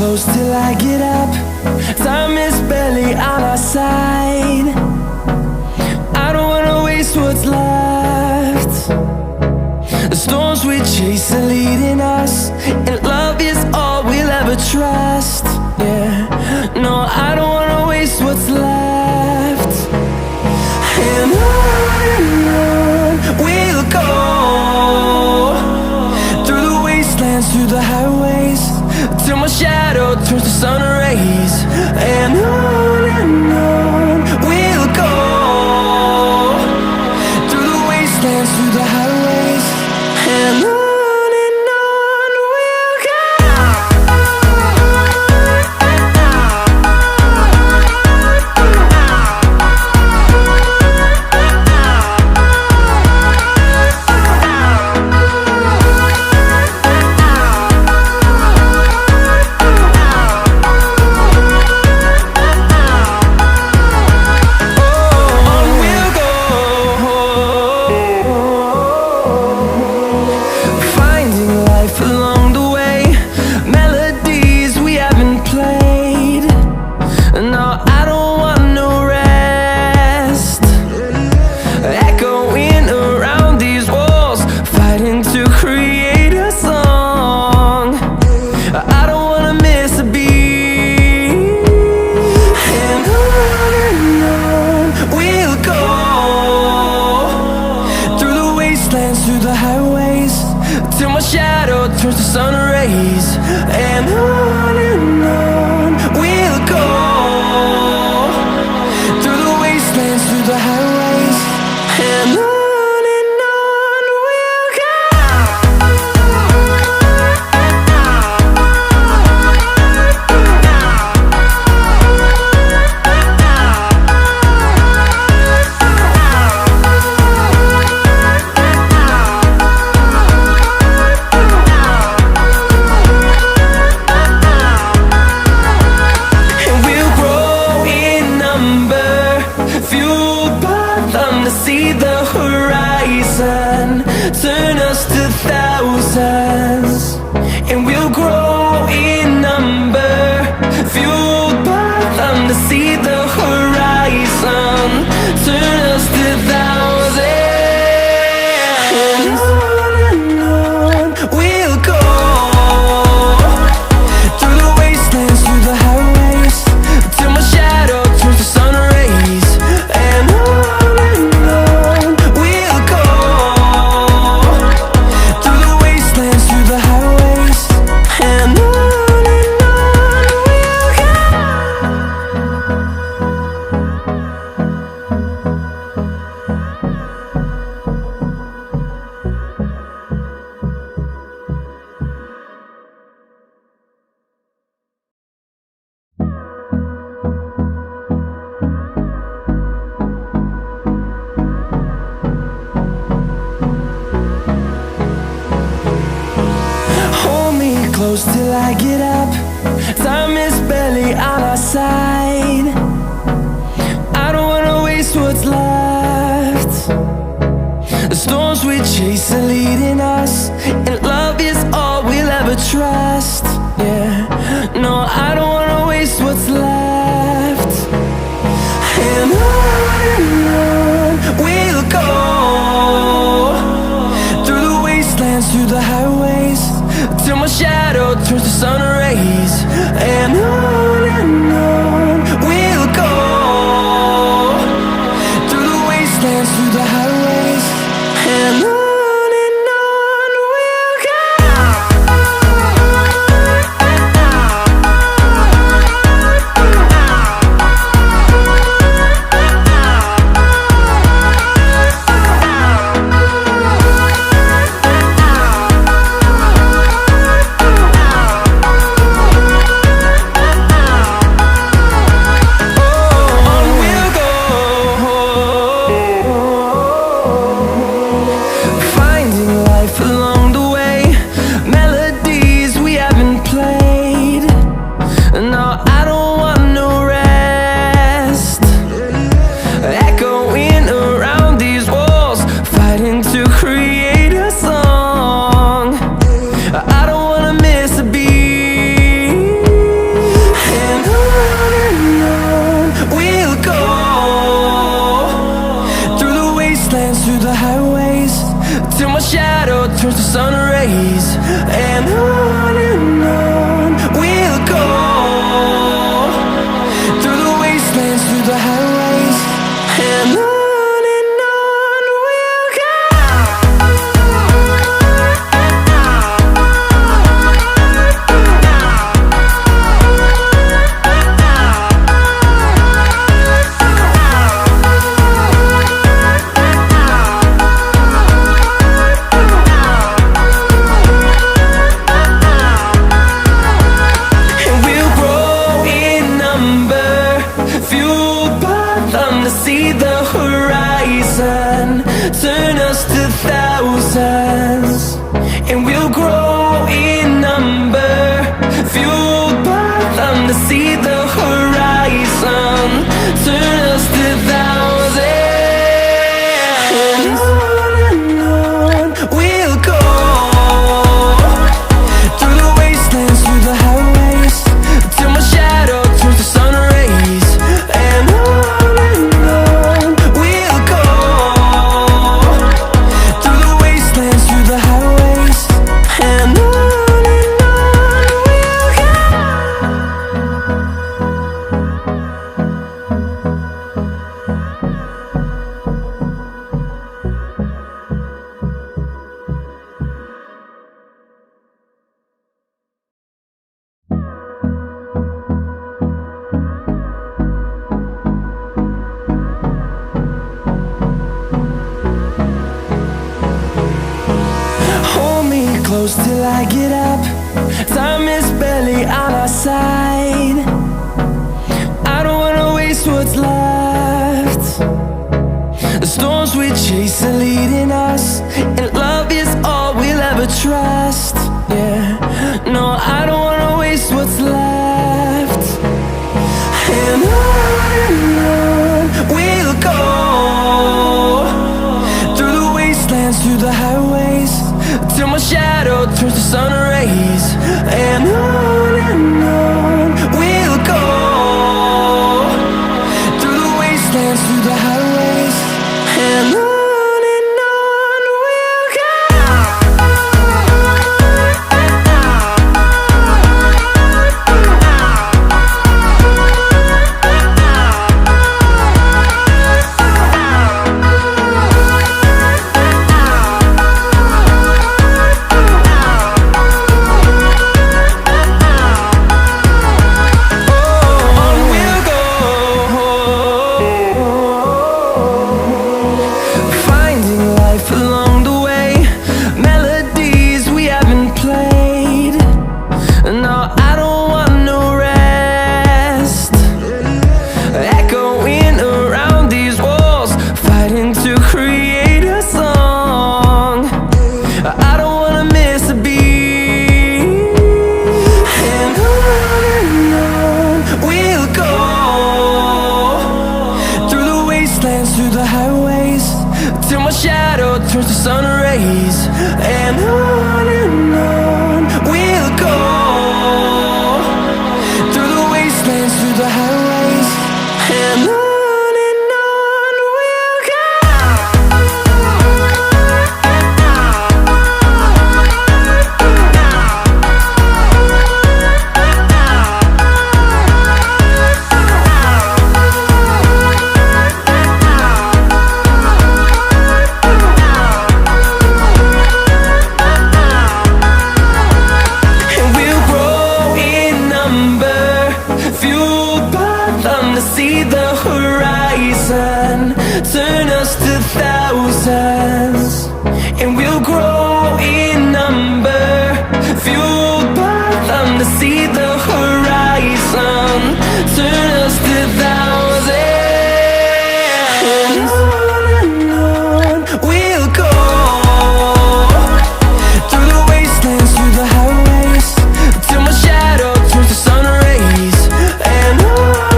close till I get up. Time is barely on our side. I don't wanna waste what's left. The storms we chase are leading us, and love is all we'll ever trust. Yeah, no, I don't wanna waste what's left. And on we'll go, through the wastelands, through the highways, till my shadow turns to sun rays. And on we'll go, through the wastelands, through the highways, and on we'll go. Through the highways, till my shadow turns to sun rays. And on we'll go, through the wastelands, through the highways, and on we'll go. See the horizon, turn us to thousands, and we'll grow in number, fueled by them. To see the horizon, turn us to thousands, and on we'll go, through the wastelands, through the highways, till my shadow turns to sun rays. And close till I get up. Time is barely on our side. I don't wanna waste what's left. The storms we chase are leading us, and love is all we'll ever trust. Yeah, no, I don't wanna waste what's left. And on we'll go, through the wastelands, through the highways, till my shadow turns to sun rays. And on we'll go, through the wastelands, through the highways, and on we'll go. thousands, and we'll grow in number, fueled by them to see the horizon, turn us to thousands. And on we'll go, through the wastelands, through the highways, till my shadow turns to sun rays. And on we'll go, through the wastelands, through the highways. And on we'll go. Hold me close till I get up. Time is barely on our side. I don't wanna waste what's left. The storms we chase are leading us, and love is all we'll ever trust. Yeah, no, I don't wanna waste what's left. And on we'll go, through the wastelands, through the highways, till my shadow turns to sun rays. And on we'll go, through the wastelands, through the highways. And on we'll go. Finding life along the way, melodies we haven't played. No, I don't want no rest. Echoing around these walls, fighting to create a song. I don't wanna miss a beat. And on we'll go, through the wastelands, through the highways, till my shadow turns to sun rays. And on we'll go, through the wastelands, through the highways. And on we'll go. And we'll grow in number, fueled by them to see the horizon, turn us to thousands. And we'll grow in number, fueled by them to see the horizon, turn us to thousands. And on we'll go, through the wastelands, through the highways, till my shadow turns to sun rays. And on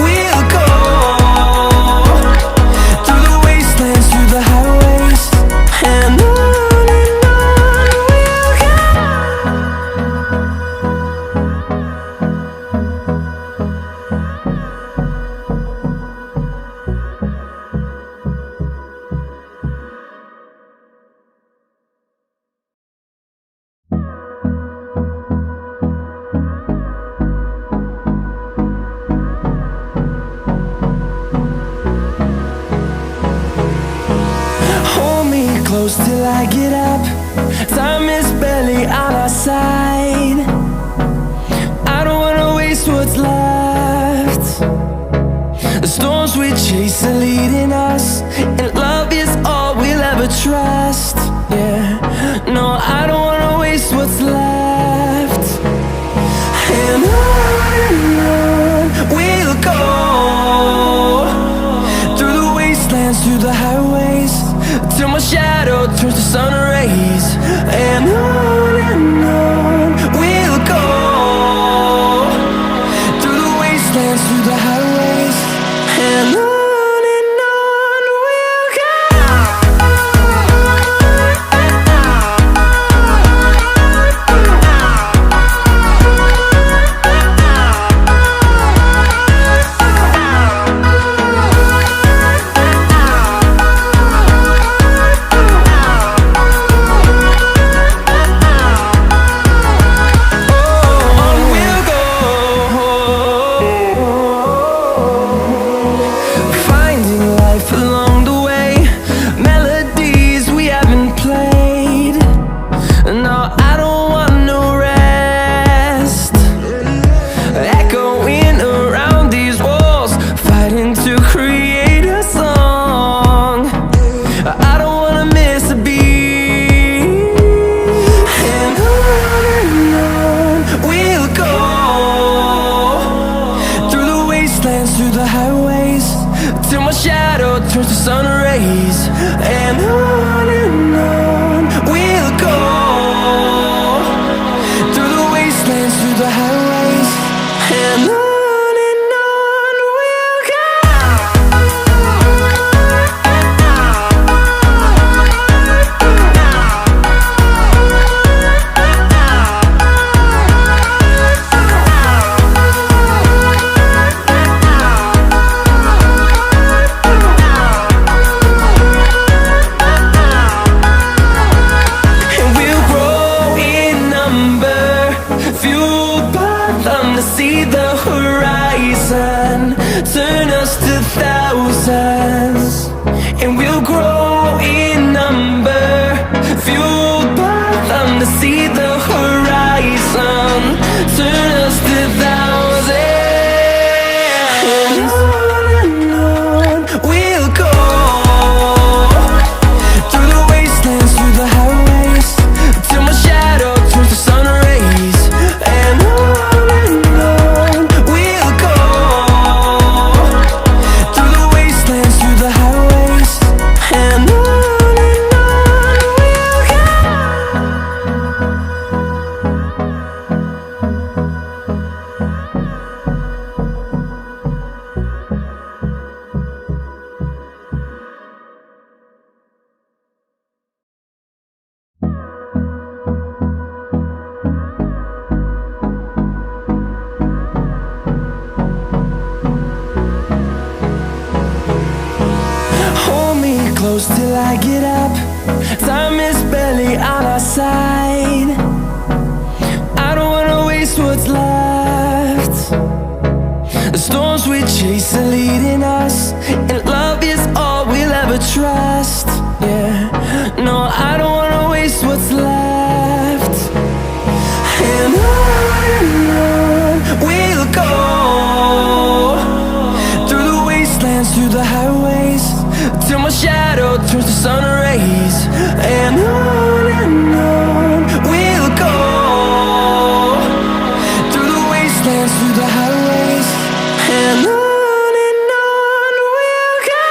we'll go, through the wastelands, through the highways. And on we'll go. Hold me close till I get up. Time is barely on our side. I don't wanna waste what's left. The storms we chase are leading us, and love is all we'll ever trust. Yeah, no, I don't wanna waste what's left. And on we'll go, through the wastelands, through the highways, till my shadow wastelands, through the highways, and on we'll go. Through the highways, till my shadow turns to sun rays, and on we'll go. Through the wastelands, through the highways, and on we'll go. See the horizon turn us to thousands, and we'll grow in number, fueled by them to see the horizon turn us to thousands, and on we'll go. Through the wastelands, through the highways, till my shadow turns to sun rays, and on close till I get up. Time is barely on our side. I don't wanna waste what's left. The storms we chase are leading us, and love is all we'll ever trust. Yeah, no, I don't wanna waste what's left. And on we'll go. Through the wastelands, through the highways, till my shadow turns to sun rays, and on we'll go. Through the wastelands, through the highways, and on we'll go.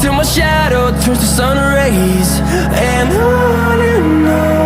Till my shadow turns to sun rays, and on